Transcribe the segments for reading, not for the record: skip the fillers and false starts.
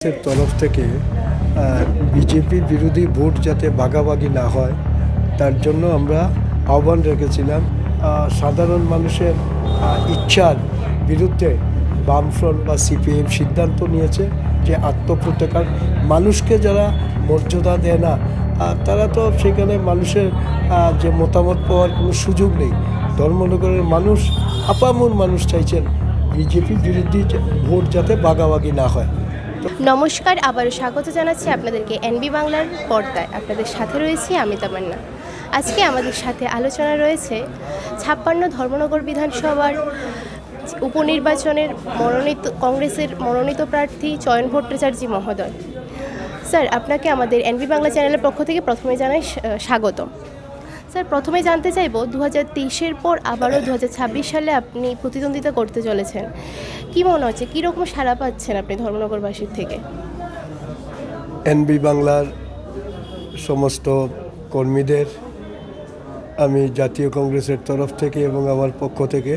তরফ থেকে বিজেপি বিরোধী ভোট যাতে ভাগাভাগি না হয় তার জন্য আমরা আহ্বান রেখেছিলাম। সাধারণ মানুষের ইচ্ছার বিরুদ্ধে বামফ্রন্ট বা সিপিএম সিদ্ধান্ত নিয়েছে যে আত্মপ্রত্যাহার মানুষকে যারা মর্যাদা দেয় না তারা তো সেখানে মানুষের যে মতামত পাওয়ার কোনো সুযোগ নেই। ধর্মনগরের মানুষ আপামর মানুষ চাইছেন বিজেপি বিরোধী ভোট যাতে ভাগাভাগি না হয়। নমস্কার, আবারও স্বাগত জানাচ্ছি আপনাদেরকে এনবি বাংলার পর্দায়। আপনাদের সাথে রয়েছি আমি তামান্না। আজকে আমাদের সাথে আলোচনা রয়েছে 56 ধর্মনগর বিধানসভার উপনির্বাচনের কংগ্রেসের মনোনীত প্রার্থী চয়ন ভট্টাচার্য মহোদয়। স্যার, আপনাকে আমাদের এনবি বাংলা চ্যানেলের পক্ষ থেকে প্রথমে জানাই স্বাগত। স্যার, প্রথমে জানতে চাইব 2023-এর পর আবারও 2026 সালে আপনি প্রতিদ্বন্দ্বিতা করতে চলেছেন। কী মনে হচ্ছে, কীরকম সাড়া পাচ্ছেন আপনি ধর্মনগরবাসীর থেকে? এনবি বাংলার সমস্ত কর্মীদের আমি জাতীয় কংগ্রেসের তরফ থেকে এবং আমার পক্ষ থেকে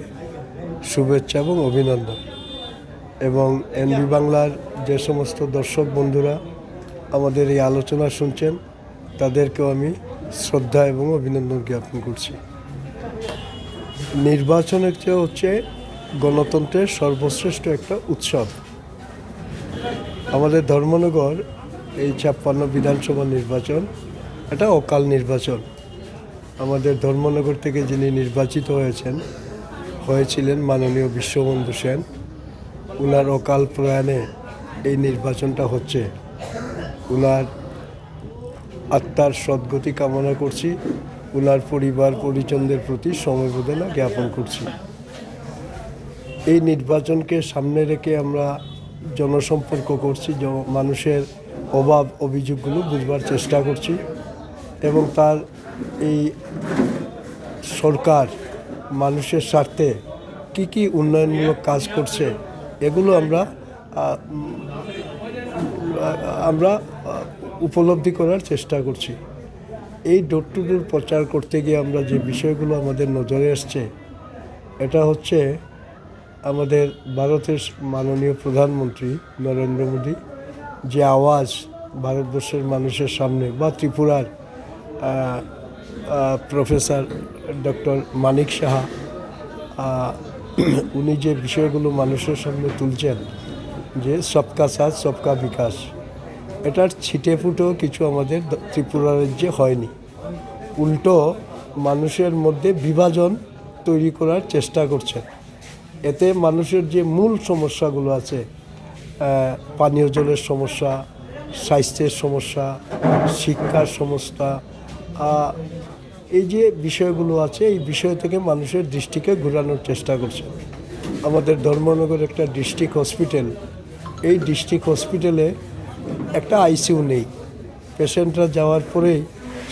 শুভেচ্ছা এবং অভিনন্দন। এবং এনবি বাংলার যে সমস্ত দর্শক বন্ধুরা আমাদের এই আলোচনা শুনছেন তাদেরকেও আমি শ্রদ্ধা এবং অভিনন্দন জ্ঞাপন করছি। নির্বাচনের চেয়ে হচ্ছে গণতন্ত্রের সর্বশ্রেষ্ঠ একটা উৎসব। আমাদের ধর্মনগর এই 56 বিধানসভা নির্বাচন এটা অকাল নির্বাচন। আমাদের ধর্মনগর থেকে যিনি নির্বাচিত হয়েছিলেন মাননীয় বিশ্ববন্ধু সেন, ওনার অকাল প্রয়াণে এই নির্বাচনটা হচ্ছে। ওনার আত্মার সদ্গতি কামনা করছি, ওনার পরিবার পরিজনদের প্রতি সমবেদনা জ্ঞাপন করছি। এই নির্বাচনকে সামনে রেখে আমরা জনসম্পর্ক করছি, মানুষের অভাব অভিযোগগুলো বুঝবার চেষ্টা করছি এবং তার এই সরকার মানুষের স্বার্থে কি কি উন্নয়নমূলক কাজ করছে এগুলো আমরা উপলব্ধি করার চেষ্টা করছি। এই ডোর টু ডোর প্রচার করতে গিয়ে আমরা যে বিষয়গুলো আমাদের নজরে আসছে এটা হচ্ছে আমাদের ভারতের মাননীয় প্রধানমন্ত্রী নরেন্দ্র মোদী যে আওয়াজ ভারতবর্ষের মানুষের সামনে, বা ত্রিপুরার প্রফেসর ডক্টর মানিক সাহা উনি যে বিষয়গুলো মানুষের সামনে তুলছেন যে সবকা সাথ সবকা বিকাশ, এটার ছিটে ফুটেও কিছু আমাদের ত্রিপুরা রাজ্যে হয়নি। উল্টো মানুষের মধ্যে বিভাজন তৈরি করার চেষ্টা করছেন। এতে মানুষের যে মূল সমস্যাগুলো আছে, পানীয় জলের সমস্যা, স্বাস্থ্যের সমস্যা, শিক্ষার সমস্যা, এই যে বিষয়গুলো আছে এই বিষয় থেকে মানুষের দৃষ্টিকে ঘোরানোর চেষ্টা করছে। আমাদের ধর্মনগর একটা ডিস্ট্রিক্ট হসপিটাল, এই ডিস্ট্রিক্ট হসপিটালে একটা আইসিইউ নেই। পেশেন্টরা যাওয়ার পরেই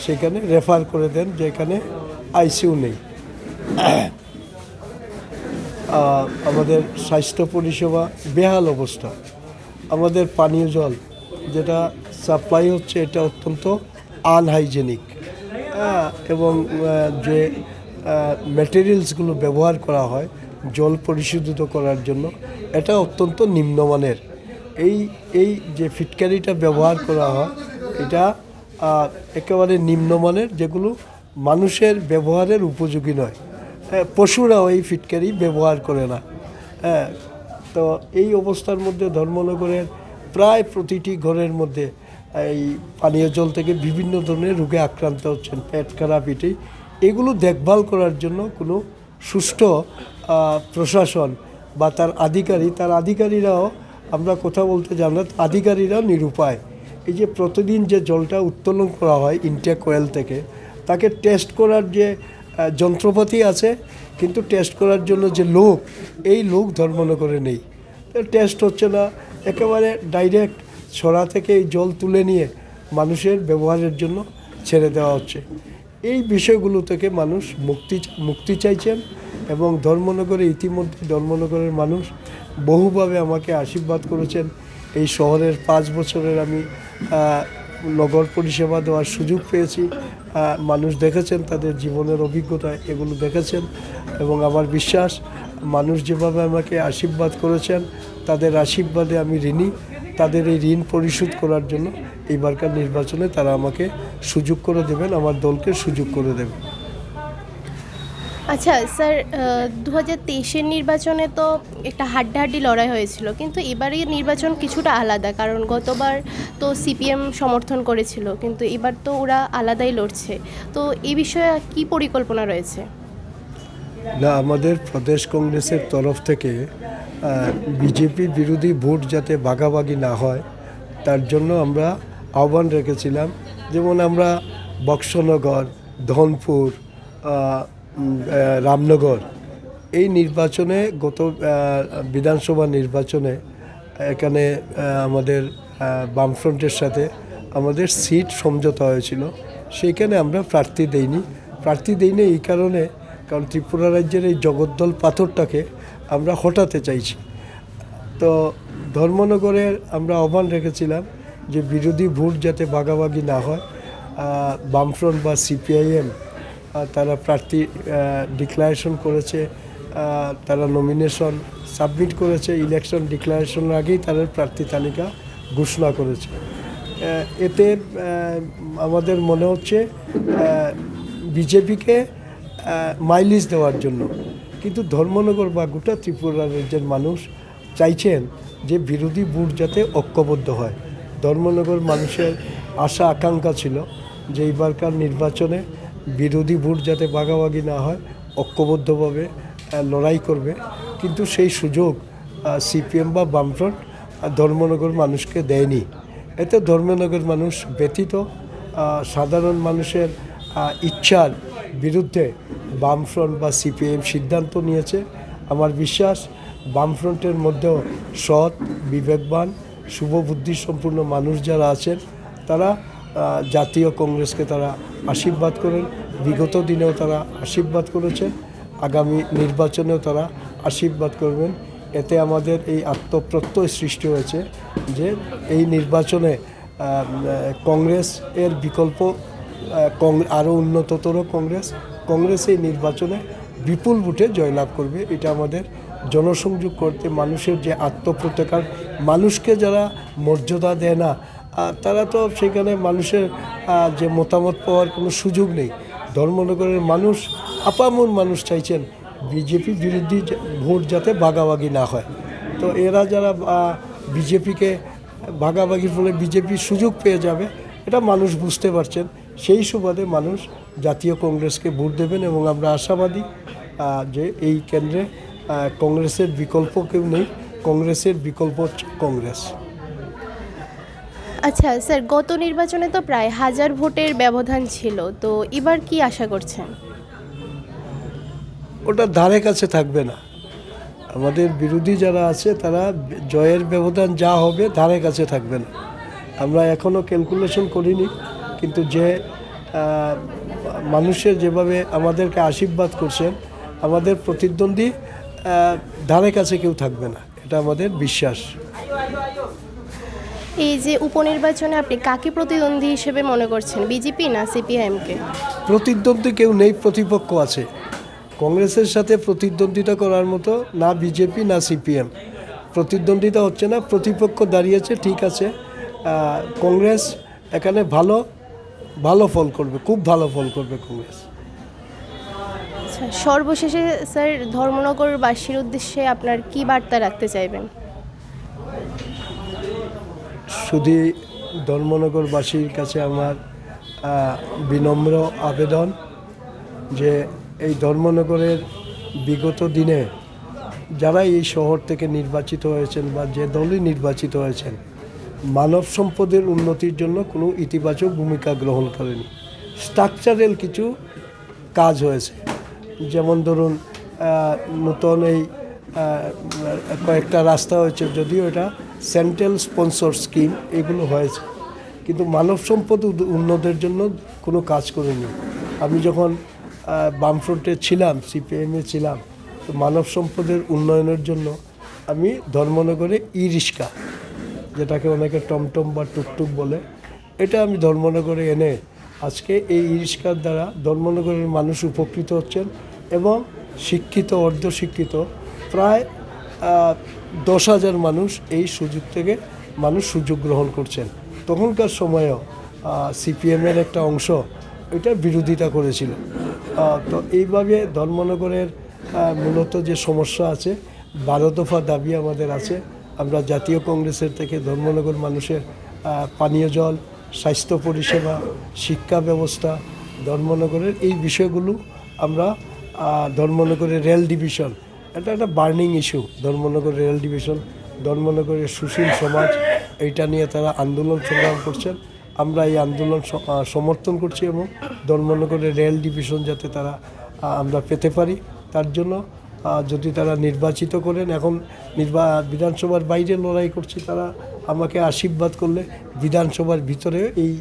সেখানে রেফার করে দেন যে এখানে আইসিইউ নেই। আমাদের স্বাস্থ্য পরিষেবা বেহাল অবস্থা। আমাদের পানীয় জল যেটা সাপ্লাই হচ্ছে এটা অত্যন্ত আনহাইজেনিক, এবং যে ম্যাটেরিয়ালসগুলো ব্যবহার করা হয় জল পরিশোধিত করার জন্য এটা অত্যন্ত নিম্নমানের। এই যে ফিটকারিটা ব্যবহার করা হয় এটা একেবারে নিম্নমানের, যেগুলো মানুষের ব্যবহারের উপযোগী নয়। পশুরাও এই ফিটকারি ব্যবহার করে না। তো এই অবস্থার মধ্যে ধর্মনগরের প্রায় প্রতিটি ঘরের মধ্যে এই পানীয় জল থেকে বিভিন্ন ধরনের রোগে আক্রান্ত হচ্ছেন, পেট খারাপ, এগুলো দেখভাল করার জন্য কোনো সুষ্ঠু প্রশাসন বা তার আধিকারিকরাও আমরা কথা বলতে জানলাম, আধিকারিকরাও নিরুপায়। এই যে প্রতিদিন যে জলটা উত্তোলন করা হয় ইনটেক ওয়েল থেকে, তাকে টেস্ট করার যে যন্ত্রপাতি আছে কিন্তু টেস্ট করার জন্য যে লোক, এই লোক ধর্মনগরে নেই। টেস্ট হচ্ছে না, একেবারে ডাইরেক্ট ছড়া থেকে এই জল তুলে নিয়ে মানুষের ব্যবহারের জন্য ছেড়ে দেওয়া হচ্ছে। এই বিষয়গুলো থেকে মানুষ মুক্তি চাইছেন এবং ধর্মনগরে ইতিমধ্যে ধর্মনগরের মানুষ বহুভাবে আমাকে আশীর্বাদ করেছেন। এই শহরের 5 বছরের আমি নগর পরিষেবা দেওয়ার সুযোগ পেয়েছি। মানুষ দেখেছেন, তাদের জীবনের অভিজ্ঞতা এগুলো দেখেছেন এবং আমার বিশ্বাস মানুষ যেভাবে আমাকে আশীর্বাদ করেছেন তাদের আশীর্বাদে আমি ঋণী। তাদের এই ঋণ পরিশোধ করার জন্য এইবারকার নির্বাচনে তারা আমাকে সুযোগ করে দেবেন, আমার দলকে সুযোগ করে দেবেন। আচ্ছা স্যার, 2023-এর নির্বাচনে তো একটা হাড্ডাহাড্ডি লড়াই হয়েছিল, কিন্তু এবারের নির্বাচন কিছুটা আলাদা, কারণ গতবার তো সিপিএম সমর্থন করেছিল, কিন্তু এবার তো ওরা আলাদাই লড়ছে। তো এই বিষয়ে কি পরিকল্পনা রয়েছে? না, আমাদের প্রদেশ কংগ্রেসের তরফ থেকে বিজেপি বিরোধী ভোট যাতে ভাগাভাগি না হয় তার জন্য আমরা আহ্বান রেখেছিলাম। যেমন আমরা বক্সনগর, ধনপুর, রামনগর এই নির্বাচনে গত বিধানসভা নির্বাচনে এখানে আমাদের বামফ্রন্টের সাথে আমাদের সিট সমঝোতা হয়েছিল, সেইখানে আমরা প্রার্থী দেইনি এই কারণে, কারণ ত্রিপুরা রাজ্যের এই জগদ্দল পাথরটাকে আমরা হটাতে চাইছি। তো ধর্মনগরের আমরা আহ্বান রেখেছিলাম যে বিরোধী ভোট যাতে ভাগাভাগি না হয়। বামফ্রন্ট বা সিপিআইএম তারা প্রার্থী ডিক্লারেশন করেছে, তারা নমিনেশন সাবমিট করেছে, ইলেকশন ডিক্লারেশনের আগেই তাদের প্রার্থী তালিকা ঘোষণা করেছে। এতে আমাদের মনে হচ্ছে বিজেপিকে মাইলেজ দেওয়ার জন্য, কিন্তু ধর্মনগর বা গোটা ত্রিপুরা রাজ্যের মানুষ চাইছেন যে বিরোধী ভোট যাতে ঐক্যবদ্ধ হয়। ধর্মনগর মানুষের আশা আকাঙ্ক্ষা ছিল যে এইবারকার নির্বাচনে বিরোধী ভোট যাতে ভাগাভাগি না হয়, ঐক্যবদ্ধভাবে লড়াই করবে, কিন্তু সেই সুযোগ সিপিএম বা বামফ্রন্ট ধর্মনগর মানুষকে দেয়নি। এতে ধর্মনগর মানুষ ব্যতীত সাধারণ মানুষের ইচ্ছার বিরুদ্ধে বামফ্রন্ট বা সিপিএম সিদ্ধান্ত নিয়েছে। আমার বিশ্বাস বামফ্রন্টের মধ্যেও সৎ, বিবেকবান, শুভবুদ্ধিসম্পন্ন মানুষ যারা আছেন তারা জাতীয় কংগ্রেসকে তারা আশীর্বাদ করেন। বিগত দিনেও তারা আশীর্বাদ করেছে, আগামী নির্বাচনেও তারা আশীর্বাদ করবেন। এতে আমাদের এই আত্মপ্রত্যয় সৃষ্টি হয়েছে যে এই নির্বাচনে কংগ্রেস এর বিকল্প আরও উন্নততর কংগ্রেস এই নির্বাচনে বিপুল ভোটে জয়লাভ করবে। এটা আমাদের জনসংযোগ করতে, মানুষের যে আত্মপ্রত্যকার, মানুষকে যারা মর্যাদা দেয় না তারা তো সেখানে মানুষের যে মতামত পাওয়ার কোনো সুযোগ নেই। ধর্মনগরের মানুষ, আপামর মানুষ চাইছেন বিজেপি বিরোধী ভোট যাতে ভাগাভাগি না হয়। তো এরা যারা বিজেপিকে ভাগাভাগির ফলে বিজেপি সুযোগ পেয়ে যাবে, এটা মানুষ বুঝতে পারছেন। সেই সুবাদে মানুষ জাতীয় কংগ্রেসকে ভোট দেবেন এবং আমরা আশাবাদী যে এই কেন্দ্রে কংগ্রেসের বিকল্প কেউ নেই, কংগ্রেসের বিকল্প হচ্ছে কংগ্রেস। আচ্ছা স্যার, গত নির্বাচনে তো প্রায় 1000 ভোটের ব্যবধান ছিল, তো এবার কি আশা করছেন? ওটা ধারে কাছে থাকবে না। আমাদের বিরোধী যারা আছে তারা জয়ের ব্যবধান যা হবে ধারে কাছে থাকবে না। আমরা এখনও ক্যালকুলেশন করিনি, কিন্তু যে মানুষের যেভাবে আমাদেরকে আশীর্বাদ করছেন, আমাদের প্রতিদ্বন্দ্বী ধারে কাছে কেউ থাকবে না, এটা আমাদের বিশ্বাস। এই যে উপনির্বাচনে আপনি কাকে প্রতিদ্বন্দ্বী হিসেবে মনে করছেন, বিজেপি না সিপিআইএমকে? প্রতিদ্বন্দ্বী কেউ নেই, প্রতিপক্ষ আছে। কংগ্রেসের সাথে প্রতিদ্বন্দ্বিতা করার মতো না বিজেপি না সিপিএম, প্রতিদ্বন্দ্বিতা হচ্ছে না, প্রতিপক্ষ দাঁড়িয়েছে, ঠিক আছে। কংগ্রেস এখানে ভালো ফল করবে, খুব ভালো ফল করবে কংগ্রেস। আচ্ছা, সর্বশেষে স্যার ধর্মনগরবাসীর উদ্দেশ্যে আপনার কি বার্তা রাখতে চাইবেন? শুধু ধর্মনগরবাসীর কাছে আমার বিনম্র আবেদন যে এই ধর্মনগরের বিগত দিনে যারা এই শহর থেকে নির্বাচিত হয়েছেন বা যে দলই নির্বাচিত হয়েছেন, মানব সম্পদের উন্নতির জন্য কোনো ইতিবাচক ভূমিকা গ্রহণ করেনি। স্ট্রাকচারাল কিছু কাজ হয়েছে, যেমন ধরুন নতুন এই কয়েকটা রাস্তা হয়েছে, যদিও এটা সেন্ট্রাল স্পন্সর স্কিম, এগুলো হয়েছে, কিন্তু মানব সম্পদ উন্নতির জন্য কোনো কাজ করেনি। আমি যখন বামফ্রন্টে ছিলাম, সিপিএমে ছিলাম, তো মানব সম্পদের উন্নয়নের জন্য আমি ধর্মনগরে ই রিক্সা, যেটাকে অনেকে টমটম বা টুকটুক বলে, এটা আমি ধর্মনগরে এনে আজকে এই ই রিক্সার দ্বারা ধর্মনগরের মানুষ উপকৃত হচ্ছেন এবং শিক্ষিত, অর্ধশিক্ষিত প্রায় 10,000 মানুষ এই সুযোগ থেকে মানুষ সুযোগ গ্রহণ করছেন। তখনকার সময়েও সিপিএমের একটা অংশ এটা বিরোধিতা করেছিল। তো এইভাবে ধর্মনগরের মূলত যে সমস্যা আছে, 12 দফা দাবি আমাদের আছে। আমরা জাতীয় কংগ্রেসের থেকে ধর্মনগর মানুষের পানীয় জল, স্বাস্থ্য পরিষেবা, শিক্ষা ব্যবস্থা, ধর্মনগরের এই বিষয়গুলো আমরা ধর্মনগরের রেল ডিভিশন, এটা একটা burning issue. Dharmanagar rail division, ধর্মনগরের সুশীল সমাজ, এইটা নিয়ে তারা আন্দোলন সংগ্রাম করছেন। আমরা এই আন্দোলন সমর্থন করছি এবং ধর্মনগরের রেল ডিভিশন যাতে তারা আমরা পেতে পারি, তার জন্য যদি তারা নির্বাচিত করেন, এখন বিধানসভার বাইরে লড়াই করছি, তারা আমাকে আশীর্বাদ করলে বিধানসভার ভিতরে এই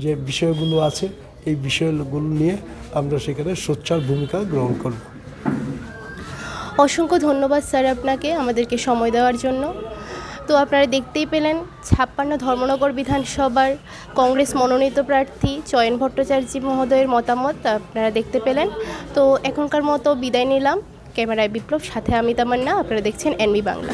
যে বিষয়গুলো আছে এই বিষয়গুলো নিয়ে আমরা সেখানে সোচ্চার ভূমিকা গ্রহণ করব। অসংখ্য ধন্যবাদ স্যার আপনাকে আমাদেরকে সময় দেওয়ার জন্য। তো আপনারা দেখতেই পেলেন 56 ধর্মনগর বিধানসভার কংগ্রেস মনোনীত প্রার্থী চয়ন ভট্টাচার্য মহোদয়ের মতামত আপনারা দেখতে পেলেন। তো এখনকার মতো বিদায় নিলাম। ক্যামেরায় বিপ্লব, সাথে আমি তামান্না। আপনারা দেখছেন এনবি বাংলা।